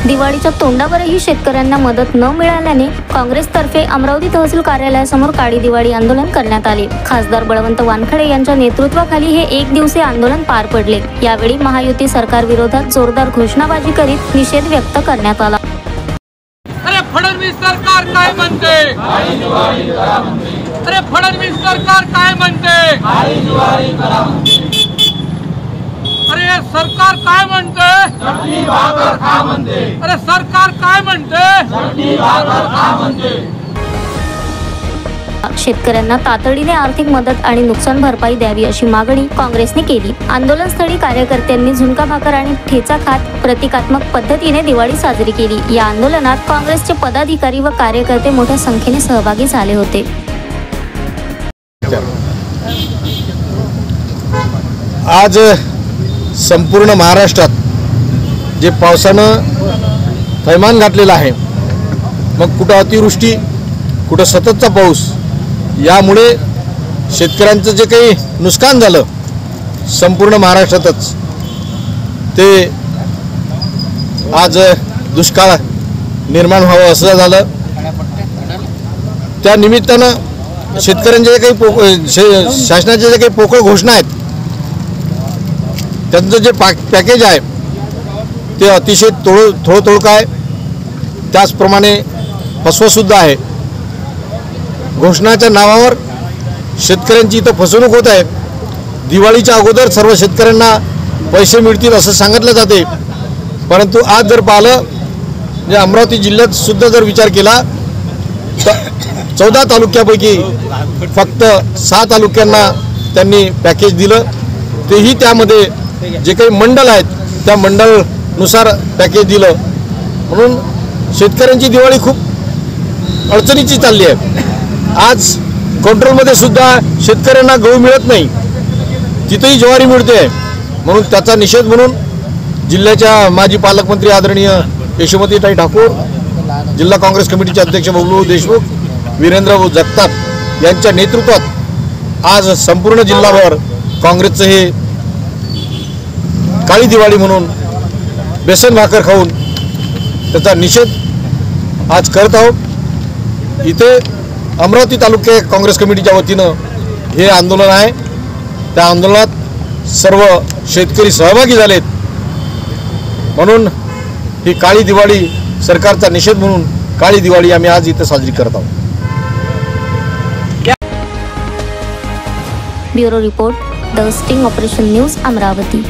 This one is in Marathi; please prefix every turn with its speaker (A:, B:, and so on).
A: दिवाळीच्या तोंडावरही शेतकऱ्यांना मदत न मिळाल्याने काँग्रेसतर्फे अमरावती तहसील कार्यालयासमोर काळी दिवाळी आंदोलन करण्यात आले। खासदार बळवंत वानखडे यांच्या नेतृत्वाखाली हे एक दिवसीय आंदोलन पार पडले। यावेळी महायुती सरकार विरोधात जोरदार घोषणाबाजी करीत निषेध व्यक्त करण्यात आला।
B: अरे फडणवीस सरकार काय म्हणते? अरे फडणवीस सरकार काय म्हणते? अरे सरकार काय म्हणते? अरे सरकार काय म्हणते?
A: शेतकऱ्यांना तातडीने आर्थिक मदत आणि नुकसान भरपाई द्यावी अशी मागणी काँग्रेसने केली। आंदोलनस्थळी कार्यकर्त्यांनी झुणका भाकर आणि ठेचा खात प्रतिकात्मक पद्धतीने दिवाळी साजरी केली। या आंदोलनात काँग्रेसचे पदाधिकारी व कार्यकर्ते मोठ्या संख्येने सहभागी झाले होते।
C: आज संपूर्ण महाराष्ट्रात जे पावसानं थैमान घातलेलं आहे, मग कुठं अतिवृष्टी, कुठं सततचा पाऊस, यामुळे शेतकऱ्यांचं जे काही नुकसान झालं संपूर्ण महाराष्ट्रातच, ते आज दुष्काळ निर्माण व्हावं असं झालं। त्या निमित्तानं शेतकऱ्यांचे जे काही शासनाचे जे काही पोकळ घोषणा आहेत, त्यांचं जे पॅकेज आहे ते अतिशय थोडं आहे, त्याचप्रमाणे फसवंसुद्धा आहे। घोषणाच्या नावावर शेतकऱ्यांची इथं फसवणूक होत आहे। दिवाळीच्या अगोदर सर्व शेतकऱ्यांना पैसे मिळतील असं सांगितलं जाते, परंतु आज जर पाहिलं जे अमरावती जिल्ह्यात सुद्धा जर विचार केला तर 14 तालुक्यापैकी फक्त 6 तालुक्यांना त्यांनी पॅकेज दिलं, तेही त्यामध्ये जे काही मंडल आहेत त्या मंडळनुसार पॅकेज दिलं। म्हणून शेतकऱ्यांची दिवाळी खूप अडचणीची चालली आहे। आज कंट्रोलमध्ये सुद्धा शेतकऱ्यांना गहू मिळत नाही, तिथेही ज्वारी मिळते। म्हणून त्याचा निषेध म्हणून जिल्ह्याच्या माजी पालकमंत्री आदरणीय यशोमतीताई ठाकूर, जिल्हा काँग्रेस कमिटीचे अध्यक्ष बबलू देशमुख, वीरेंद्र जगताप यांच्या नेतृत्वात आज संपूर्ण जिल्हाभर काँग्रेसचं हे काळी दिवाळी म्हणून बेसन भाकर खाऊन त्याचा निषेध आज करत आहोत। इथे अमरावती तालुका काँग्रेस कमिटीच्या वतीनं हे आंदोलन आहे। त्या आंदोलनात सर्व शेतकरी सहभागी झालेत, म्हणून ही काळी दिवाळी सरकारचा निषेध म्हणून काळी दिवाळी आम्ही आज इथे साजरी करत आहोत।
A: Bureau report, the sting operation news, Amravati.